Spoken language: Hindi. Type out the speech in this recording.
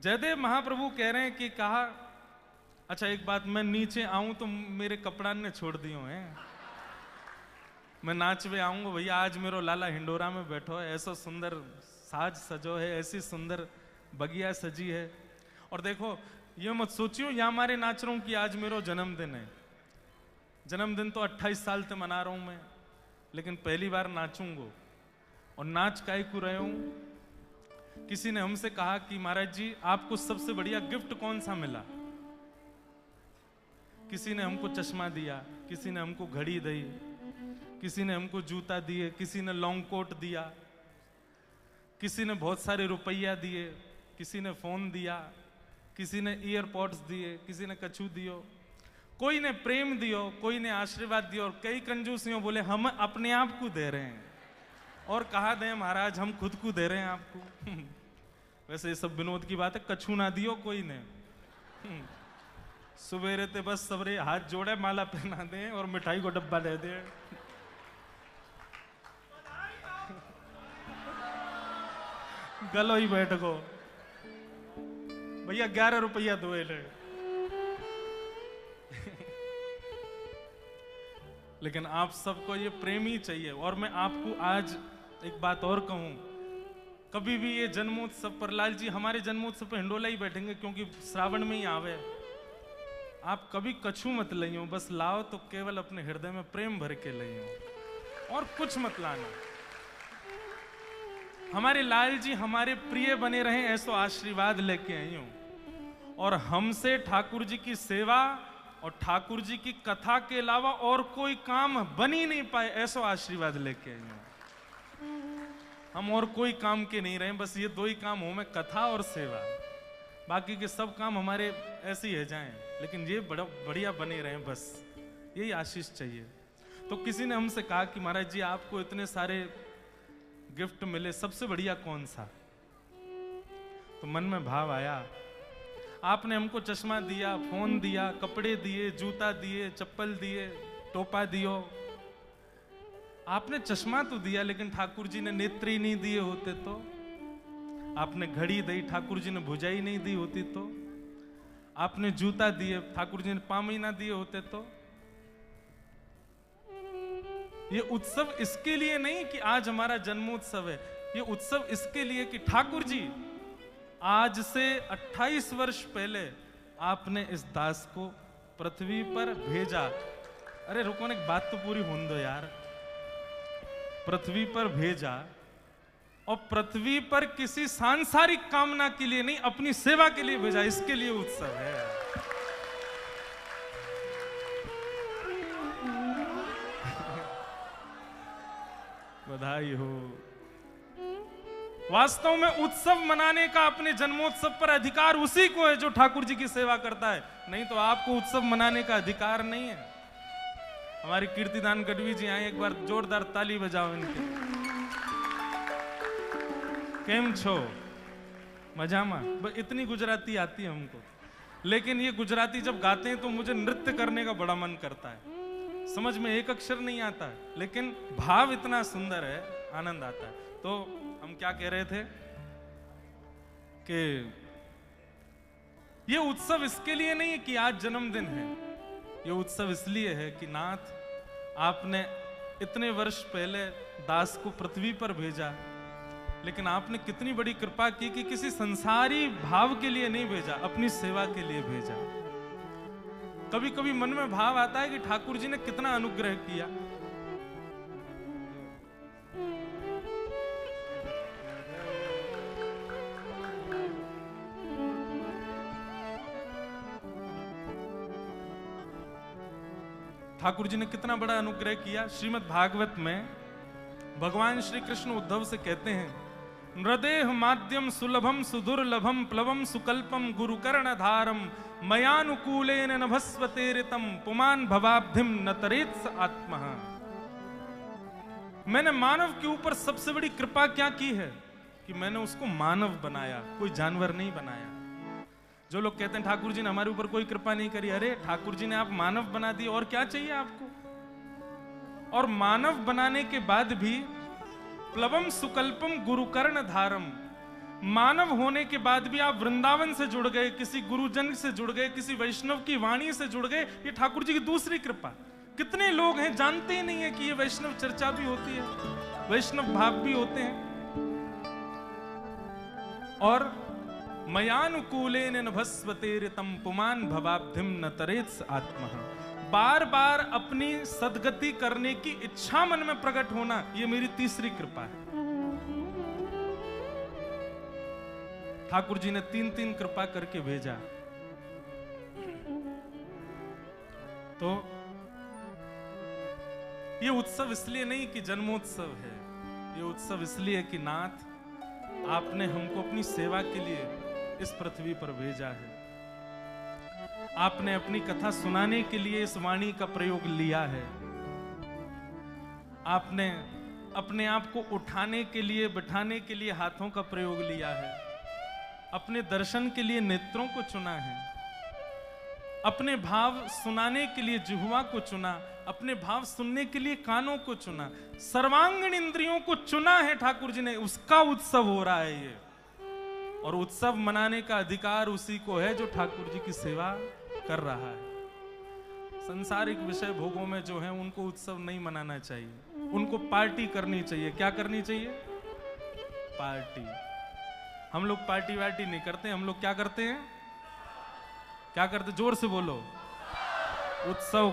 जयदेव महाप्रभु कह रहे हैं कि कहा, अच्छा एक बात, मैं नीचे आऊं तो मेरे कपड़ा ने छोड़ दियो हैं, मैं नाचवे आऊंगा भैया, आज मेरो लाला हिंडोरा में बैठो है, ऐसा सुंदर साज सजो है, ऐसी सुंदर बगिया सजी है। और देखो ये मत सोचियो यहाँ हमारे नाच रहा हूं कि आज मेरो जन्मदिन है। जन्मदिन तो 28 साल से मना रहा हूं मैं, लेकिन पहली बार नाचूंगा। और नाच काय को रहे हूं, किसी ने हमसे कहा कि महाराज जी आपको सबसे बढ़िया गिफ्ट कौन सा मिला। किसी ने हमको चश्मा दिया, किसी ने हमको घड़ी दी, किसी ने हमको जूता दिए, किसी ने लॉन्ग कोट दिया, किसी ने बहुत सारे रुपया दिए, किसी ने फोन दिया, किसी ने ईयरपॉड्स दिए, किसी ने कछू दियो, कोई ने प्रेम दियो, कोई ने आशीर्वाद दियो, और कई कंजूसियों बोले हम अपने आप को दे रहे हैं। और कहा दें महाराज, हम खुद को दे रहे हैं आपको। वैसे ये सब विनोद की बात है, कछू ना दियो कोई ने। सवेरे ते बस सबरे हाथ जोड़े, माला पहना दें और मिठाई को डब्बा दे दे। गलो ही बैठ गो भैया, 11 रुपया दो ले। लेकिन आप सबको ये प्रेम ही चाहिए। और मैं आपको आज एक बात और कहूं, कभी भी ये जन्मोत्सव पर, लाल जी हमारे जन्मोत्सव पर हिंडोला ही बैठेंगे क्योंकि श्रावण में ही आवे। आप कभी कछू मत लियो, बस लाओ तो केवल अपने हृदय में प्रेम भर के लियो, और कुछ मत लाना। हमारे लाल जी हमारे प्रिय बने रहे, ऐसा आशीर्वाद लेके आई हूं। और हमसे ठाकुर जी की सेवा और ठाकुर जी की कथा के अलावा और कोई काम बन ही नहीं पाए, ऐसा आशीर्वाद लेके आई हूं। हम और कोई काम के नहीं रहे, बस ये दो ही काम हो, में कथा और सेवा। बाकी के सब काम हमारे ऐसे ही है जाएं, लेकिन ये बड़ा बढ़िया बने रहे, बस यही आशीष चाहिए। तो किसी ने हमसे कहा कि महाराज जी आपको इतने सारे गिफ्ट मिले, सबसे बढ़िया कौन सा। तो मन में भाव आया, आपने हमको चश्मा दिया, फोन दिया, कपड़े दिए, जूता दिए, चप्पल दिए, टोपा दियो। आपने चश्मा तो दिया, लेकिन ठाकुर जी ने नेत्र ही नहीं दिए होते तो। आपने घड़ी दी, ठाकुर जी ने भुजाई नहीं दी होती तो। आपने जूता दिए, ठाकुर जी ने पाम ही ना दिए होते तो। ये उत्सव इसके लिए नहीं कि आज हमारा जन्मोत्सव है, ये उत्सव इसके लिए कि ठाकुर जी आज से 28 वर्ष पहले आपने इस दास को पृथ्वी पर भेजा। अरे रुको ना, एक बात तो पूरी होने दो यार। पृथ्वी पर भेजा, और पृथ्वी पर किसी सांसारिक कामना के लिए नहीं, अपनी सेवा के लिए भेजा। इसके लिए उत्सव है। बधाई हो। वास्तव में उत्सव मनाने का अपने जन्मोत्सव पर अधिकार उसी को है जो ठाकुर जी की सेवा करता है, नहीं तो आपको उत्सव मनाने का अधिकार नहीं है। हमारी कीर्तिदान गढ़वी जी आए, एक बार जोरदार ताली बजाओ इनके। केम छो, मजामा। इतनी गुजराती आती है हमको, लेकिन ये गुजराती जब गाते हैं तो मुझे नृत्य करने का बड़ा मन करता है। समझ में एक अक्षर नहीं आता है, लेकिन भाव इतना सुंदर है, आनंद आता है। तो हम क्या कह रहे थे कि ये उत्सव इसके लिए नहीं है कि आज जन्मदिन है, ये उत्सव इसलिए है कि नाथ आपने इतने वर्ष पहले दास को पृथ्वी पर भेजा, लेकिन आपने कितनी बड़ी कृपा की कि किसी संसारी भाव के लिए नहीं भेजा, अपनी सेवा के लिए भेजा। कभी कभी मन में भाव आता है कि ठाकुर जी ने कितना अनुग्रह किया। ठाकुर जी ने कितना बड़ा अनुग्रह किया। श्रीमद् भागवत में भगवान श्री कृष्ण उद्धव से कहते हैं, नृदेह माध्यम सुलभम सुदुर्लभम प्लवम सुकल्पम गुरुकर्ण धारम मयानुकूलेन नभस्वतेरितम पुमान भवाब्धिम न तरेत्स आत्मा। मैंने मानव के ऊपर सबसे बड़ी कृपा क्या की है कि मैंने उसको मानव बनाया, कोई जानवर नहीं बनाया। जो लोग कहते हैं ठाकुर जी ने हमारे ऊपर कोई कृपा नहीं करी, अरे ठाकुर जी ने आप मानव बना दिए, और क्या चाहिए आपको। और मानव बनाने के बाद भी प्लवम सुकल्पम गुरुकर्ण धारम, मानव होने के बाद भी आप वृंदावन से जुड़ गए, किसी गुरुजन से जुड़ गए, किसी वैष्णव की वाणी से जुड़ गए, ये ठाकुर जी की दूसरी कृपा। कितने लोग हैं जानते ही नहीं है कि ये वैष्णव चर्चा भी होती है, वैष्णव भाव भी होते हैं। और मयानुकूलेन नभस्वतेरितम पुमान भवाब्धिम न तरेत्स आत्मः। बार बार अपनी सद्गति करने की इच्छा मन में प्रकट होना, ये मेरी तीसरी कृपा है। ठाकुर जी ने 3-3 कृपा करके भेजा। तो ये उत्सव इसलिए नहीं कि जन्मोत्सव है, ये उत्सव इसलिए कि नाथ आपने हमको अपनी सेवा के लिए इस पृथ्वी पर भेजा है। आपने अपनी कथा सुनाने के लिए इस वाणी का प्रयोग लिया है। आपने अपने आप को उठाने के लिए, बिठाने के लिए हाथों का प्रयोग लिया है। अपने दर्शन के लिए नेत्रों को चुना है। अपने भाव सुनाने के लिए जिह्वा को चुना, अपने भाव सुनने के लिए कानों को चुना, सर्वांगीण इंद्रियों को चुना है ठाकुर जी ने। उसका उत्सव हो रहा है ये। और उत्सव मनाने का अधिकार उसी को है जो ठाकुर जी की सेवा कर रहा है। संसारिक विषय भोगों में जो है उनको उत्सव नहीं मनाना चाहिए, उनको पार्टी करनी चाहिए। क्या करनी चाहिए? पार्टी। हम लोग पार्टी वार्टी नहीं करते, हम लोग क्या करते हैं? क्या करते? जोर से बोलो। उत्सव